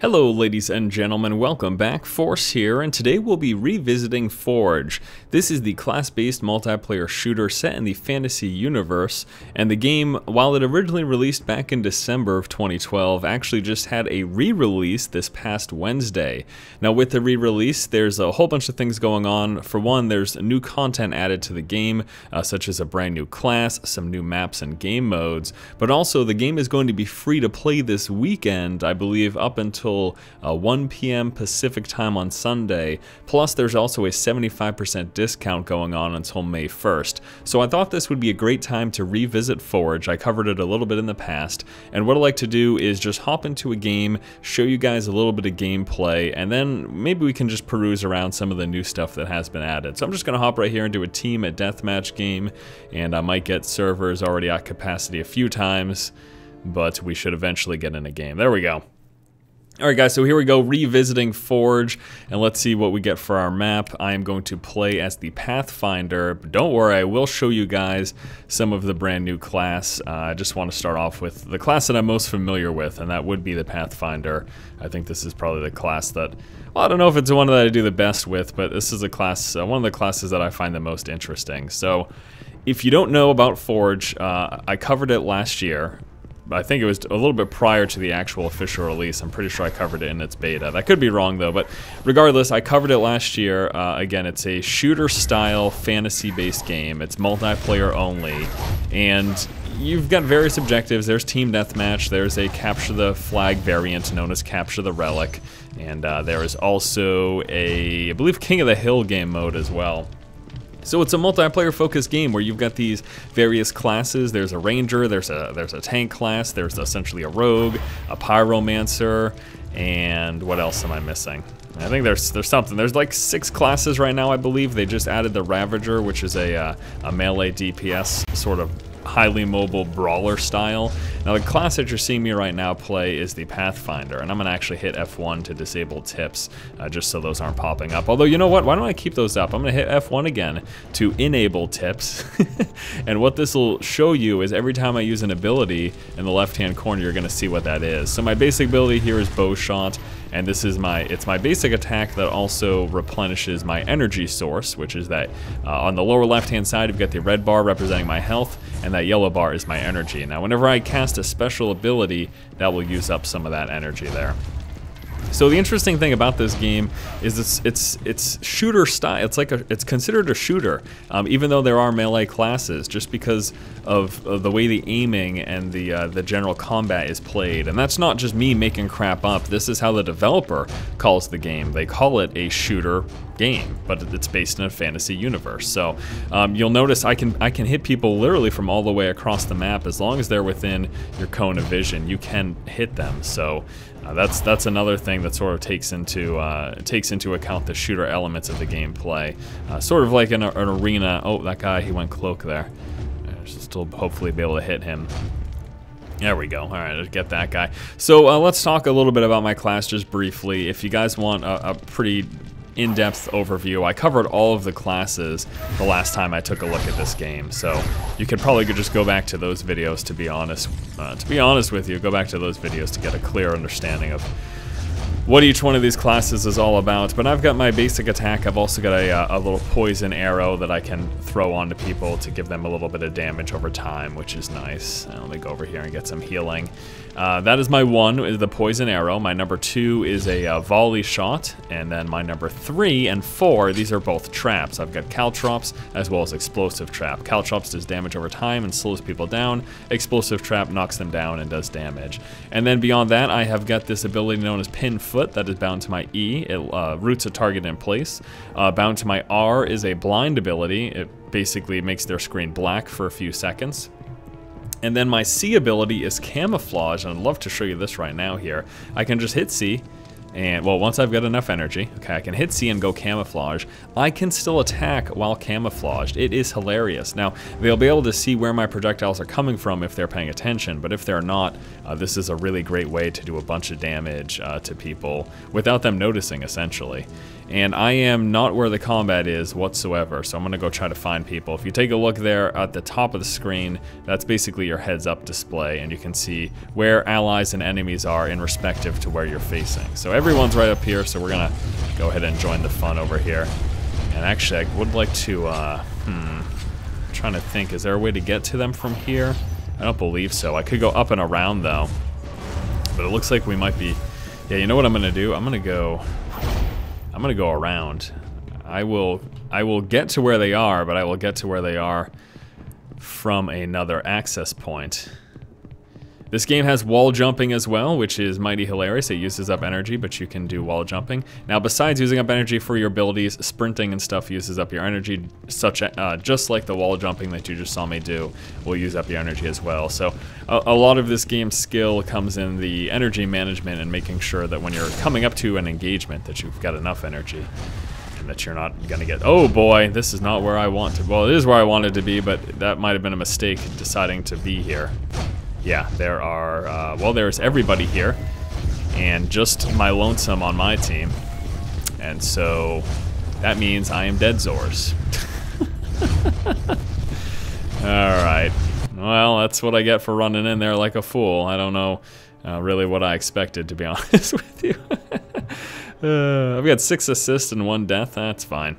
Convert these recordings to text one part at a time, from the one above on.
Hello ladies and gentlemen, welcome back. Force here, and today we'll be revisiting Forge. This is the class-based multiplayer shooter set in the fantasy universe, and the game, while it originally released back in December of 2012, actually just had a re-release this past Wednesday. Now with the re-release, there's a whole bunch of things going on. For one, there's new content added to the game, such as a brand new class, some new maps and game modes, but also the game is going to be free to play this weekend, I believe up until 1 p.m. Pacific time on Sunday, plus there's also a 75% discount going on until May 1st. So I thought this would be a great time to revisit Forge. I covered it a little bit in the past, and what I like to do is just hop into a game, show you guys a little bit of gameplay, and then maybe we can just peruse around some of the new stuff that has been added. So I'm just going to hop right here and do a team at deathmatch game, and I might get servers already at capacity a few times, but we should eventually get in a game. There we go. Alright guys, so here we go, revisiting Forge, and let's see what we get for our map. I am going to play as the Pathfinder, but don't worry, I will show you guys some of the brand new class. I just want to start off with the class that I'm most familiar with, and that would be the Pathfinder. I think this is probably the class that, well, I don't know if it's the one that I do the best with, but this is a class, one of the classes that I find the most interesting. So, if you don't know about Forge, I covered it last year. I think it was a little bit prior to the actual official release. I'm pretty sure I covered it in its beta. That could be wrong though, but regardless, I covered it last year. Again, it's a shooter-style, fantasy-based game. It's multiplayer only, and you've got various objectives. There's team deathmatch, there's a capture the flag variant known as capture the relic, and there is also a, I believe, King of the Hill game mode as well. So it's a multiplayer focused game where you've got these various classes. There's a ranger, there's a tank class, there's essentially a rogue, a pyromancer, and what else am I missing? I think there's something. There's like 6 classes right now, I believe. They just added the Ravager, which is a melee DPS sort of highly mobile brawler style. Now the class that you're seeing me right now play is the Pathfinder, and I'm gonna actually hit F1 to disable tips, just so those aren't popping up. Although, you know what, why don't I keep those up? I'm gonna hit F1 again to enable tips, and what this will show you is every time I use an ability in the left hand corner, you're gonna see what that is. So my basic ability here is bow shot, and this is it's my basic attack that also replenishes my energy source, which is that on the lower left hand side you've got the red bar representing my health, and that yellow bar is my energy. Now whenever I cast a special ability, that will use up some of that energy there. So the interesting thing about this game is it's shooter style. It's considered a shooter, even though there are melee classes, just because of the way the aiming and the general combat is played. And that's not just me making crap up. This is how the developer calls the game. They call it a shooter game, but it's based in a fantasy universe. So you'll notice I can hit people literally from all the way across the map. As long as they're within your cone of vision, you can hit them. So that's another thing that sort of takes into account the shooter elements of the gameplay. Sort of like an arena. Oh, that guy, he went cloak there. I should still hopefully be able to hit him. There we go. All right, let's get that guy. So let's talk a little bit about my class just briefly. If you guys want a pretty in-depth overview, I covered all of the classes the last time I took a look at this game, so you could probably just go back to those videos. To be honest with you, go back to those videos to get a clear understanding of what each one of these classes is all about. But I've got my basic attack. I've also got a little poison arrow that I can throw onto people to give them a little bit of damage over time, which is nice. Let me go over here and get some healing. That is my 1, is the poison arrow. My number 2 is a volley shot, and then my number 3 and 4, these are both traps. I've got caltrops as well as explosive trap. Caltrops does damage over time and slows people down. Explosive trap knocks them down and does damage. And then beyond that, I have got this ability known as pin foot that is bound to my E. It roots a target in place. Bound to my R is a blind ability. It basically makes their screen black for a few seconds. And then my C ability is camouflage, and I'd love to show you this right now here. I can just hit C, And, well, once I've got enough energy, okay, I can hit C and go camouflage. I can still attack while camouflaged. It is hilarious. Now, they'll be able to see where my projectiles are coming from if they're paying attention, but if they're not, this is a really great way to do a bunch of damage to people without them noticing, essentially. And I am not where the combat is whatsoever, so I'm going to go try to find people. If you take a look there at the top of the screen, that's basically your heads-up display, and you can see where allies and enemies are in respective to where you're facing. So everyone's right up here, so we're going to go ahead and join the fun over here. And actually, I would like to, I'm trying to think, is there a way to get to them from here? I don't believe so. I could go up and around, though. But it looks like we might be... Yeah, you know what I'm going to do? I'm going to go around. I will get to where they are, but I will get to where they are from another access point. This game has wall jumping as well, which is mighty hilarious. It uses up energy, but you can do wall jumping. Now, besides using up energy for your abilities, sprinting and stuff uses up your energy, just like the wall jumping that you just saw me do will use up your energy as well. So a lot of this game's skill comes in the energy management and making sure that when you're coming up to an engagement that you've got enough energy and that you're not gonna get, oh boy, this is not where I want to, well, it is where I wanted to be, but that might have been a mistake deciding to be here. Yeah, there are, well, there's everybody here, and just my lonesome on my team, and so that means I am dead Zors. Alright, well, that's what I get for running in there like a fool. I don't know really what I expected, to be honest with you. I've got 6 assists and 1 death, that's fine.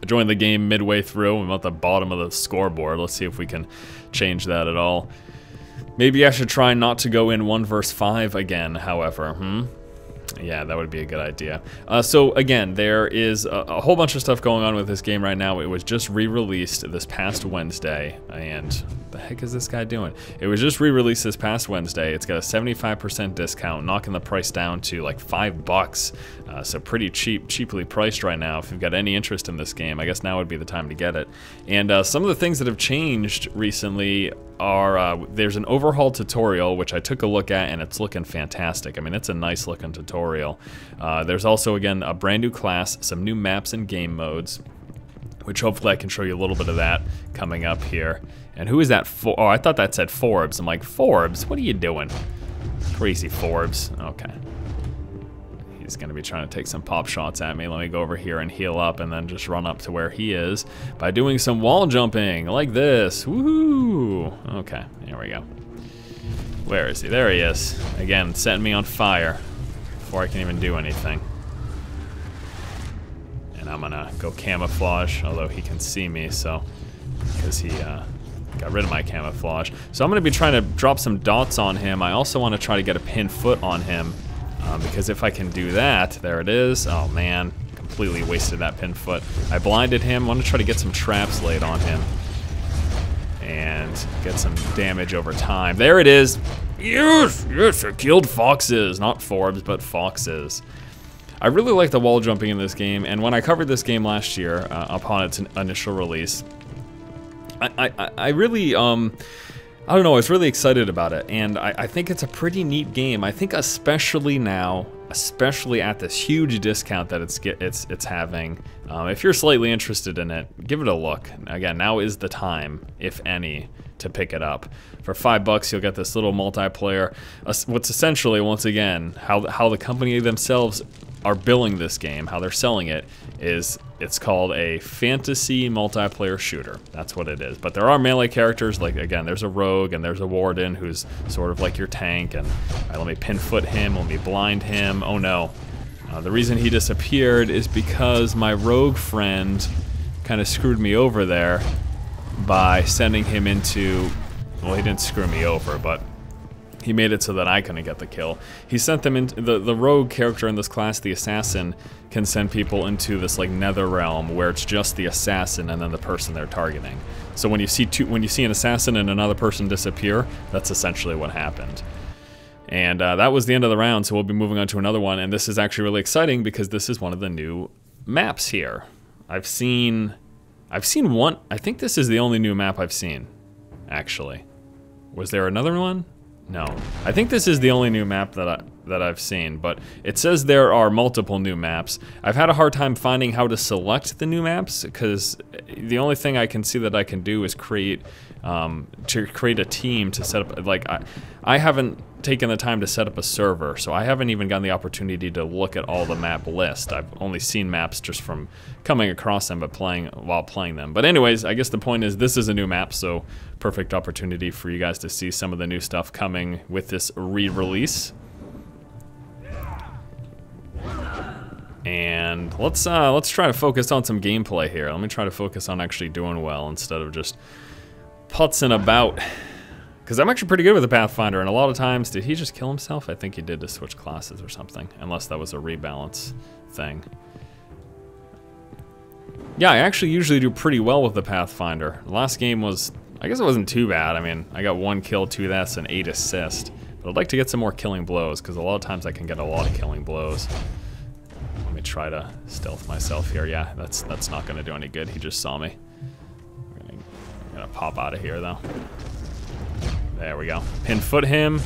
I joined the game midway through, I'm at the bottom of the scoreboard. Let's see if we can change that at all. Maybe I should try not to go in 1 vs 5 again, however, Yeah, that would be a good idea. So again, there is a whole bunch of stuff going on with this game right now. It was just re-released this past Wednesday, and the heck is this guy doing? It was just re-released this past Wednesday. It's got a 75% discount, knocking the price down to like $5. So pretty cheaply priced right now. If you've got any interest in this game, I guess now would be the time to get it. And some of the things that have changed recently are, there's an overhaul tutorial, which I took a look at, and it's looking fantastic. I mean, it's a nice looking tutorial. There's also, again, a brand new class, some new maps and game modes, which hopefully I can show you a little bit of that coming up here. And who is that for? Oh, I thought that said Forbes. I'm like, Forbes, what are you doing? Crazy Forbes. Okay. He's going to be trying to take some pop shots at me. Let me go over here and heal up and then just run up to where he is by doing some wall jumping like this. Woohoo! Okay, here we go. Where is he? There he is. Again, setting me on fire before I can even do anything. And I'm going to go camouflage, although he can see me, so because he got rid of my camouflage. So I'm going to be trying to drop some dots on him. I also want to try to get a pin foot on him. Because if I can do that, there it is. Oh man, completely wasted that pin foot. I blinded him. I want to try to get some traps laid on him and get some damage over time. There it is. Yes, yes, I killed foxes, not Forbes, but foxes. I really like the wall jumping in this game, and when I covered this game last year upon its initial release, I really I don't know, I was really excited about it, and I think it's a pretty neat game. I think especially now, especially at this huge discount that it's having, if you're slightly interested in it, give it a look. Again, now is the time, if any, to pick it up. For $5, you'll get this little multiplayer. What's essentially, once again, how the company themselves are billing this game, how they're selling it, is it's called a fantasy multiplayer shooter. That's what it is. But there are melee characters, like, again, there's a rogue and there's a warden who's sort of like your tank, and let me pin foot him, let me blind him. Oh no. The reason he disappeared is because my rogue friend kind of screwed me over there by sending him into, well, he didn't screw me over, but he made it so that I couldn't get the kill. He sent them into the rogue character in this class, the assassin, can send people into this like nether realm where it's just the assassin and then the person they're targeting. So when you see an assassin and another person disappear, that's essentially what happened. And that was the end of the round, so we'll be moving on to another one. And this is actually really exciting because this is one of the new maps here. I've seen one. I think this is the only new map I've seen, actually. Was there another one? No. I think this is the only new map that I've seen, but it says there are multiple new maps. I've had a hard time finding how to select the new maps because the only thing I can see that I can do is create a team to set up. Like I haven't taken the time to set up a server, so I haven't even gotten the opportunity to look at all the map list. I've only seen maps just from coming across them, but while playing them. But anyways, I guess the point is this is a new map, so perfect opportunity for you guys to see some of the new stuff coming with this re-release. And let's try to focus on some gameplay here. Let me try to focus on actually doing well instead of just putzing about. Because I'm actually pretty good with the Pathfinder, and a lot of times, did he just kill himself? I think he did to switch classes or something, unless that was a rebalance thing. Yeah, I actually usually do pretty well with the Pathfinder. The last game was, I guess it wasn't too bad. I mean, I got 1 kill, 2 deaths, and 8 assists. But I'd like to get some more killing blows, because a lot of times I can get a lot of killing blows. Let me try to stealth myself here. Yeah, that's not going to do any good. He just saw me. I'm gonna pop out of here, though. There we go. Pin foot him.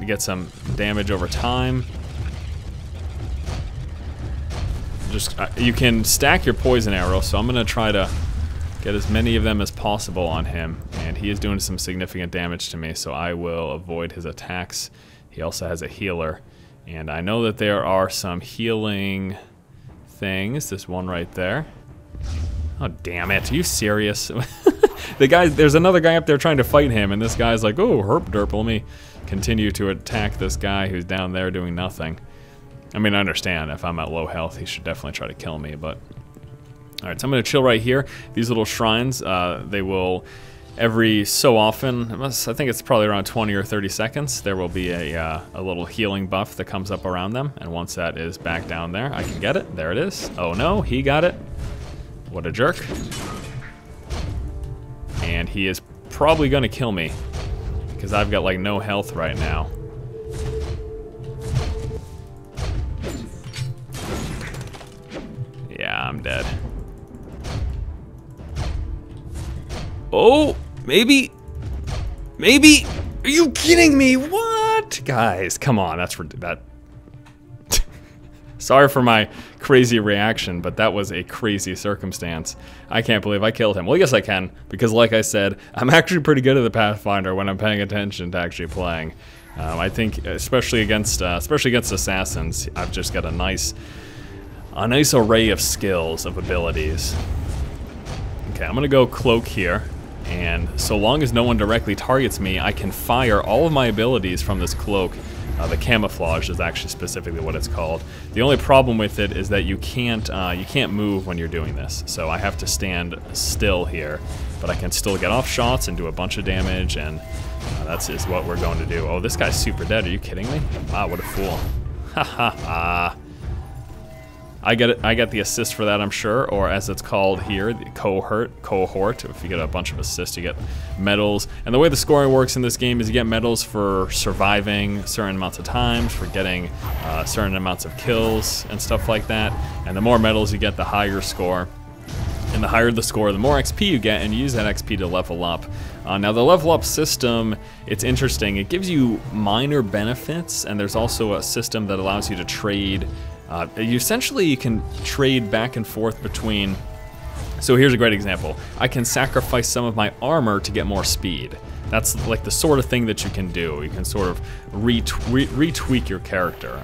Get some damage over time. Just you can stack your poison arrow, so I'm gonna try to get as many of them as possible on him. And he is doing some significant damage to me, so I will avoid his attacks. He also has a healer, and I know that there are some healing things. This one right there. Oh damn it! Are you serious? There's another guy up there trying to fight him, and this guy's like, oh, herp derp, let me continue to attack this guy who's down there doing nothing. I mean, I understand if I'm at low health, he should definitely try to kill me, but... Alright, so I'm going to chill right here. These little shrines, they will, every so often, I think it's probably around 20 or 30 seconds, there will be a little healing buff that comes up around them, and once that is back down there, I can get it. There it is. Oh no, he got it. What a jerk. And he is probably gonna kill me because I've got like no health right now. Yeah, I'm dead. Oh, maybe. Are you kidding me? What? Guys, come on, that. Sorry for my crazy reaction, but that was a crazy circumstance. I can't believe I killed him. Well, yes I can, because like I said, I'm actually pretty good at the Pathfinder when I'm paying attention to actually playing. I think, especially against assassins, I've just got a nice array of skills, of abilities. Okay, I'm gonna go cloak here, and so long as no one directly targets me, I can fire all of my abilities from this cloak. The camouflage is actually specifically what it's called. The only problem with it is that you can't move when you're doing this. So I have to stand still here, but I can still get off shots and do a bunch of damage, and that's is what we're going to do. Oh, this guy's super dead. Are you kidding me? Wow, what a fool. Ha ha ha. I get the assist for that, I'm sure, or as it's called here, the cohort. If you get a bunch of assists, you get medals. And the way the scoring works in this game is you get medals for surviving certain amounts of times, for getting certain amounts of kills and stuff like that. And the more medals you get, the higher your score. And the higher the score, the more XP you get, and you use that XP to level up. Now the level up system, it's interesting. It gives you minor benefits, and there's also a system that allows you to trade. You can trade back and forth between. So here's a great example. I can sacrifice some of my armor to get more speed. That's like the sort of thing that you can do. You can sort of retweak your character.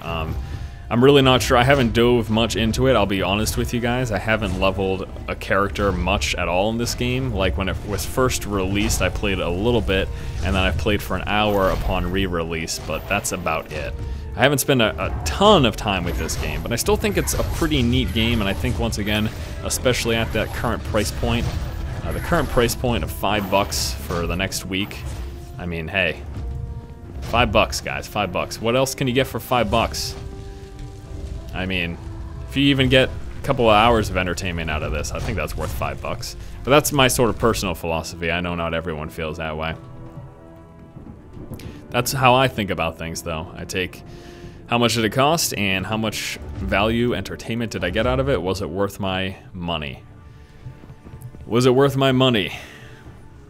I'm really not sure. I haven't dove much into it, I'll be honest with you guys. I haven't leveled a character much at all in this game. Like when it was first released, I played a little bit, and then I played for an hour upon re-release, but that's about it. I haven't spent a ton of time with this game, but I still think it's a pretty neat game, and I think once again, especially at that current price point, the current price point of $5 for the next week, I mean, hey, $5 guys, $5. What else can you get for $5? I mean, if you even get a couple of hours of entertainment out of this, I think that's worth $5. But that's my sort of personal philosophy. I know not everyone feels that way. That's how I think about things, though. I take how much did it cost and how much value, entertainment did I get out of it? Was it worth my money? Was it worth my money?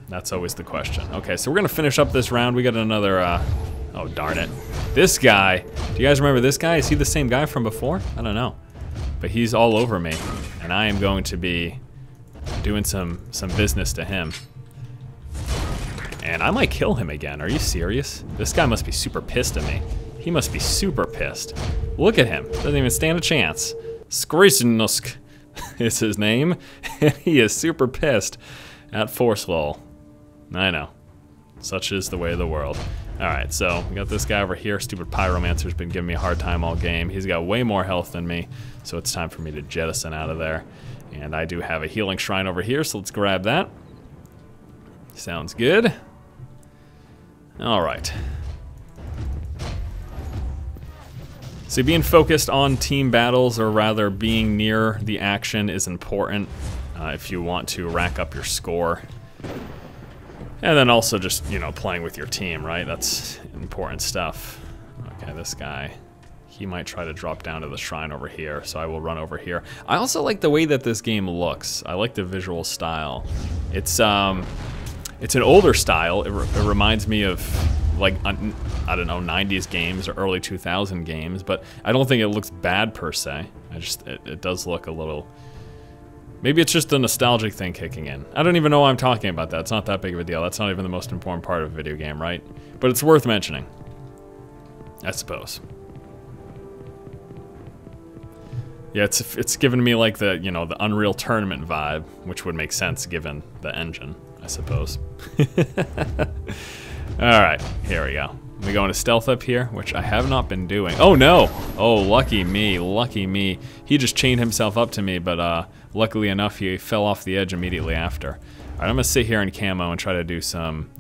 That's always the question. Okay, so we're gonna finish up this round. We got another, Oh, darn it. This guy. Do you guys remember this guy? Is he the same guy from before? I don't know. But he's all over me. And I am going to be doing some business to him. And I might kill him again. Are you serious? This guy must be super pissed at me. He must be super pissed. Look at him. Doesn't even stand a chance. Skrisinusk is his name. And he is super pissed at Forcelol. I know. Such is the way of the world. Alright, so we got this guy over here. Stupid Pyromancer's been giving me a hard time all game. He's got way more health than me, so it's time for me to jettison out of there. And I do have a healing shrine over here, so let's grab that. Sounds good. Alright. So being focused on team battles, or rather being near the action, is important if you want to rack up your score. And then also just, you know, playing with your team, right? That's important stuff. Okay, this guy, he might try to drop down to the shrine over here, so I will run over here. I also like the way that this game looks. I like the visual style. It's an older style. It reminds me of, like, I don't know, 90s games or early 2000 games, but I don't think it looks bad per se. It does look a little... Maybe it's just a nostalgic thing kicking in. I don't even know why I'm talking about that. It's not that big of a deal. That's not even the most important part of a video game, right? But it's worth mentioning, I suppose. Yeah, it's giving me like the, you know, the Unreal Tournament vibe, which would make sense given the engine, I suppose. Alright, here we go. We go into stealth up here, which I have not been doing. Oh no! Oh, lucky me, lucky me. He just chained himself up to me, but luckily enough, he fell off the edge immediately after. Alright, I'm gonna sit here in camo and try to do some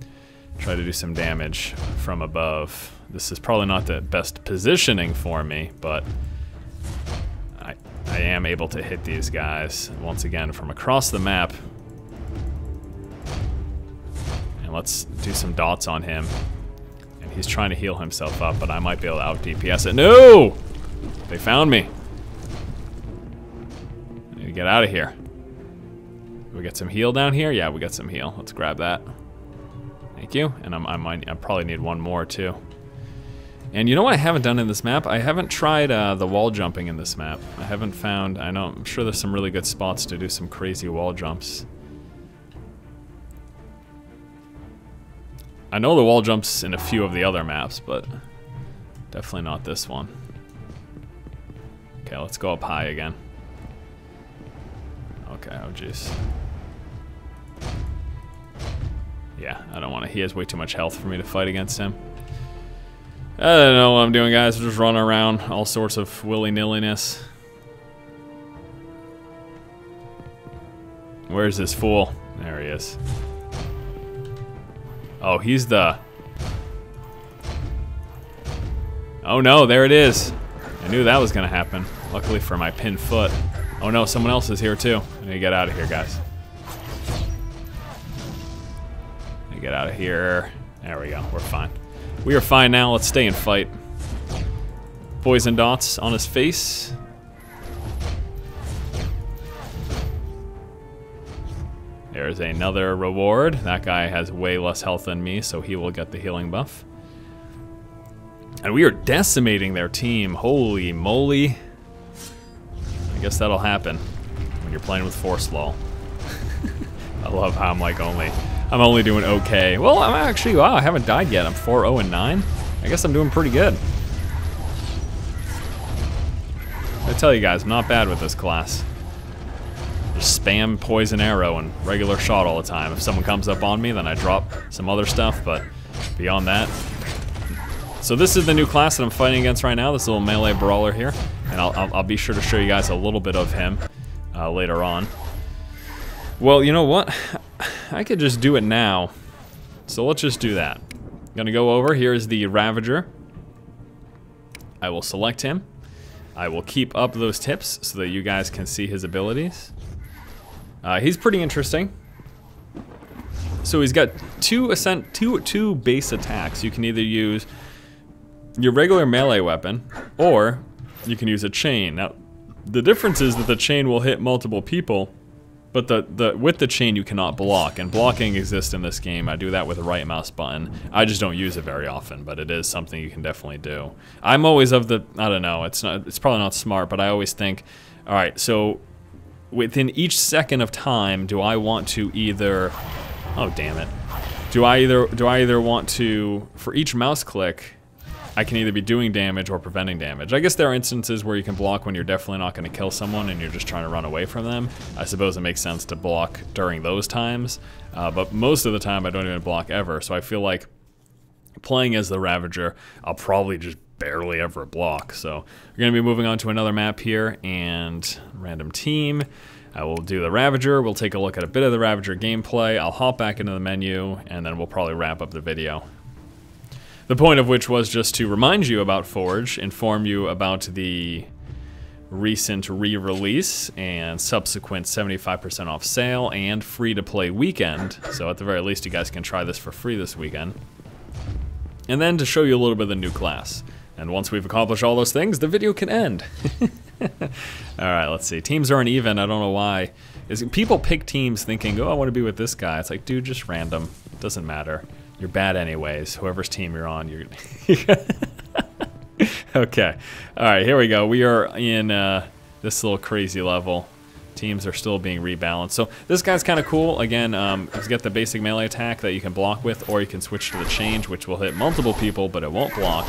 damage from above. This is probably not the best positioning for me, but I am able to hit these guys once again from across the map. And let's do some dots on him. And he's trying to heal himself up, but I might be able to out DPS it. No! They found me. I need to get out of here. We got some heal down here? Yeah, we got some heal. Let's grab that. Thank you. And I probably need one more too. And you know what I haven't done in this map? I haven't tried the wall jumping in this map. I haven't found, I'm sure there's some really good spots to do some crazy wall jumps. I know the wall jumps in a few of the other maps, but definitely not this one. Okay, let's go up high again. Okay, oh jeez. Yeah, I don't want to, he has way too much health for me to fight against him. I don't know what I'm doing, guys. I'm just running around, all sorts of willy-nilliness. Where's this fool? There he is. Oh, he's the... Oh no, there it is. I knew that was gonna happen. Luckily for my pinned foot. Oh no, someone else is here too. I need to get out of here, guys. I need to get out of here. There we go, we're fine. We are fine now, let's stay and fight. Poison dots on his face. There's another reward. That guy has way less health than me, so he will get the healing buff. And we are decimating their team. Holy moly. I guess that'll happen when you're playing with Forcelol. I love how I'm like I'm only doing okay. Well, I'm actually, wow, I haven't died yet. I'm 4-0-9. I guess I'm doing pretty good. I tell you guys, I'm not bad with this class. Just spam poison arrow and regular shot all the time. If someone comes up on me, then I drop some other stuff, but beyond that. So this is the new class that I'm fighting against right now, this little melee brawler here. And I'll be sure to show you guys a little bit of him later on. Well, you know what? I could just do it now. So let's just do that. I'm gonna go over, here's the Ravager. I will select him. I will keep up those tips so that you guys can see his abilities. He's pretty interesting. So he's got two base attacks. You can either use your regular melee weapon, or you can use a chain. Now, the difference is that the chain will hit multiple people, But with the chain you cannot block, and blocking exists in this game. I do that with the right mouse button. I just don't use it very often, but it is something you can definitely do. I'm always of the, I don't know, it's probably not smart, but I always think, all right, so within each second of time, do I want to either, oh damn it, do I either want to, for each mouse click, I can either be doing damage or preventing damage. I guess there are instances where you can block when you're definitely not going to kill someone and you're just trying to run away from them. I suppose it makes sense to block during those times, but most of the time I don't even block ever, so I feel like playing as the Ravager, I'll probably just barely ever block. So we're going to be moving on to another map here, and random team. I will do the Ravager, we'll take a look at a bit of the Ravager gameplay, I'll hop back into the menu, and then we'll probably wrap up the video. The point of which was just to remind you about Forge, inform you about the recent re-release and subsequent 75% off sale and free-to-play weekend. So at the very least, you guys can try this for free this weekend. And then to show you a little bit of the new class. And once we've accomplished all those things, the video can end. Alright, let's see. Teams are uneven, I don't know why. People pick teams thinking, oh, I want to be with this guy. It's like, dude, just random. It doesn't matter. You're bad anyways. Whoever's team you're on, you're... Okay. Alright, here we go. We are in this little crazy level. Teams are still being rebalanced. So this guy's kind of cool. Again, he's got the basic melee attack that you can block with, or you can switch to the change, which will hit multiple people, but it won't block.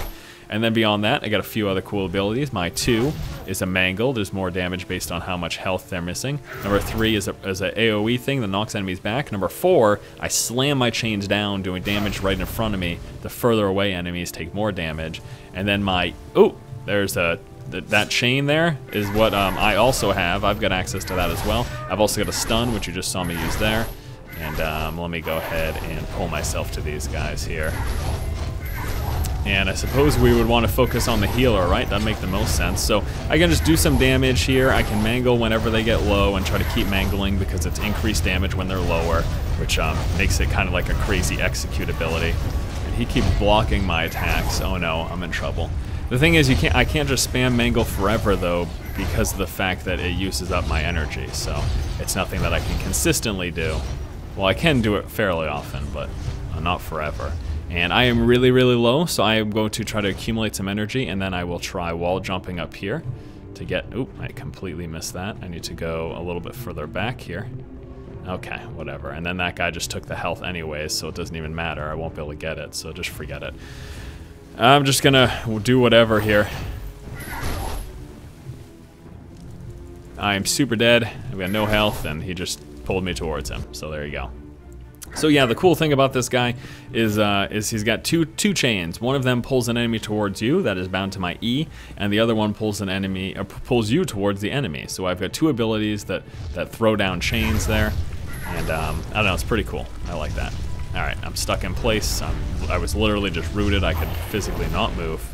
And then beyond that, I got a few other cool abilities. My 2 is a mangle. There's more damage based on how much health they're missing. Number 3 is a AoE thing that knocks enemies back. Number 4, I slam my chains down, doing damage right in front of me. The further away enemies take more damage. And then my, oh, there's that chain there is what I also have. I've got access to that as well. I've also got a stun, which you just saw me use there. And let me go ahead and pull myself to these guys here. And I suppose we would want to focus on the healer, right? That'd make the most sense. So I can just do some damage here. I can mangle whenever they get low and try to keep mangling because it's increased damage when they're lower, which makes it kind of like a crazy execute ability. And he keeps blocking my attacks. Oh no, I'm in trouble. The thing is, I can't just spam mangle forever though, because of the fact that it uses up my energy. So it's nothing that I can consistently do. Well, I can do it fairly often, but not forever. And I am really, really low, so I am going to try to accumulate some energy, and then I will try wall jumping up here to get... Oop, I completely missed that. I need to go a little bit further back here. Okay, whatever. And then that guy just took the health anyways, so it doesn't even matter. I won't be able to get it, so just forget it. I'm just gonna do whatever here. I am super dead. I've got no health, and he just pulled me towards him, so there you go. So yeah, the cool thing about this guy is he's got two chains. One of them pulls an enemy towards you, that is bound to my E, and the other one pulls an enemy, pulls you towards the enemy. So I've got 2 abilities that throw down chains there, and I don't know, it's pretty cool. I like that. All right, I'm stuck in place. I was literally just rooted. I could physically not move.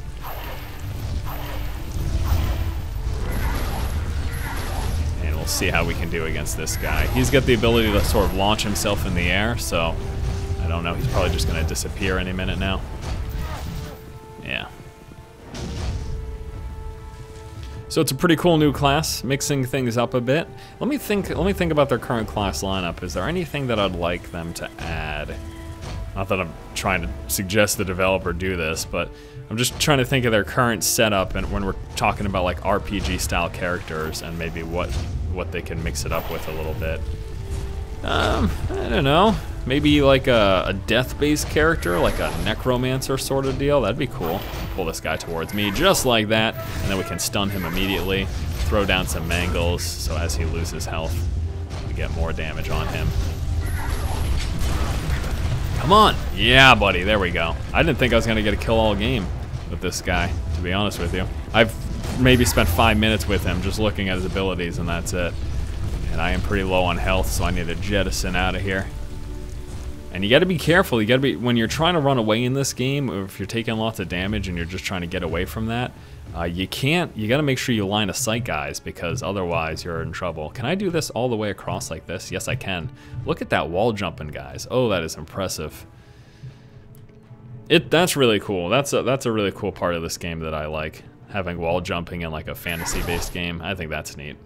See how we can do against this guy. He's got the ability to sort of launch himself in the air, so I don't know, he's probably just going to disappear any minute now. Yeah. So it's a pretty cool new class, mixing things up a bit. Let me think about their current class lineup. Is there anything that I'd like them to add? Not that I'm trying to suggest the developer do this, but I'm just trying to think of their current setup, and when we're talking about like RPG style characters and maybe what they can mix it up with a little bit. I don't know. Maybe like a death-based character, like a necromancer sort of deal. That'd be cool. Pull this guy towards me just like that, and then we can stun him immediately, throw down some mangles, so as he loses health, we get more damage on him. Come on! Yeah, buddy, there we go. I didn't think I was gonna get a kill all game with this guy, to be honest with you. I've maybe spent 5 minutes with him just looking at his abilities, and that's it. And I am pretty low on health, so I need to jettison out of here. And you gotta be careful. You gotta be, when you're trying to run away in this game, or if you're taking lots of damage and you're just trying to get away from that, you gotta make sure you line of sight guys, because otherwise you're in trouble. Can I do this all the way across like this? Yes, I can. Look at that wall jumping, guys. Oh, that is impressive. That's really cool. That's a really cool part of this game that I like. Having wall jumping in like a fantasy-based game. I think that's neat.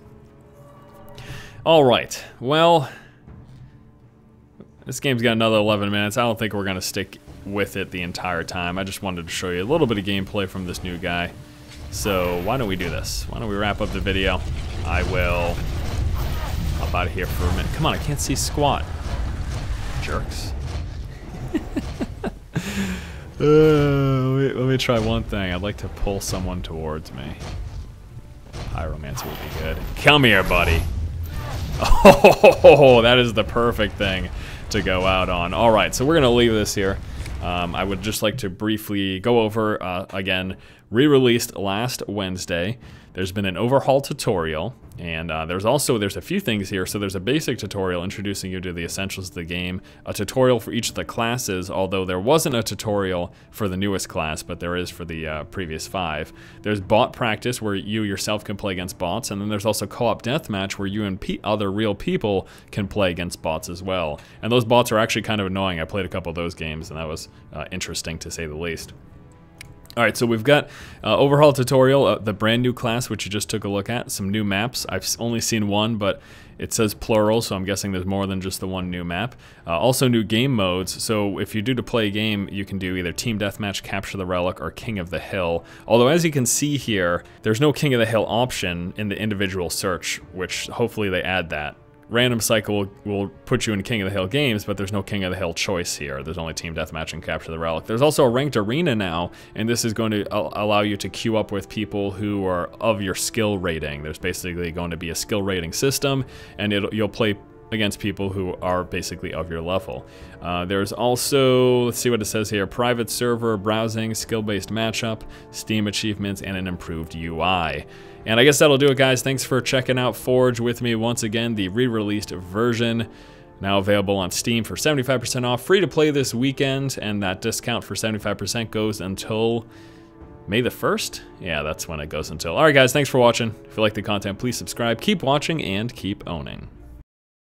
Alright, well, this game's got another 11 minutes. I don't think we're going to stick with it the entire time. I just wanted to show you a little bit of gameplay from this new guy. So why don't we do this? Why don't we wrap up the video? I will hop out of here for a minute. Come on, I can't see squat. Jerks. Let me try one thing. I'd like to pull someone towards me. Pyromancer would be good. Come here, buddy. Oh, that is the perfect thing to go out on. All right, so we're going to leave this here. I would just like to briefly go over, again, re-released last Wednesday. There's been an overhaul tutorial, and there's a few things here. So there's a basic tutorial introducing you to the essentials of the game, a tutorial for each of the classes, although there wasn't a tutorial for the newest class, but there is for the previous 5. There's bot practice, where you yourself can play against bots, and then there's also co-op deathmatch, where you and other real people can play against bots as well. And those bots are actually kind of annoying. I played a couple of those games, and that was interesting to say the least. Alright, so we've got overhaul tutorial, the brand new class, which you just took a look at, some new maps. I've only seen one, but it says plural, so I'm guessing there's more than just the one new map. Also new game modes, so if you do to play a game, you can do either Team Deathmatch, Capture the Relic, or King of the Hill. Although, as you can see here, there's no King of the Hill option in the individual search, which hopefully they add that. Random Cycle will put you in King of the Hill games, but there's no King of the Hill choice here. There's only Team Deathmatch and Capture the Relic. There's also a ranked arena now, and this is going to allow you to queue up with people who are of your skill rating. There's basically going to be a skill rating system, and you'll play against people who are basically of your level. There's also, let's see what it says here, private server, browsing, skill-based matchup, Steam achievements, and an improved UI. And I guess that'll do it, guys. Thanks for checking out Forge with me once again, the re-released version. Now available on Steam for 75% off, free to play this weekend, and that discount for 75% goes until May the 1st? Yeah, that's when it goes until. Alright guys, thanks for watching. If you like the content, please subscribe, keep watching, and keep owning.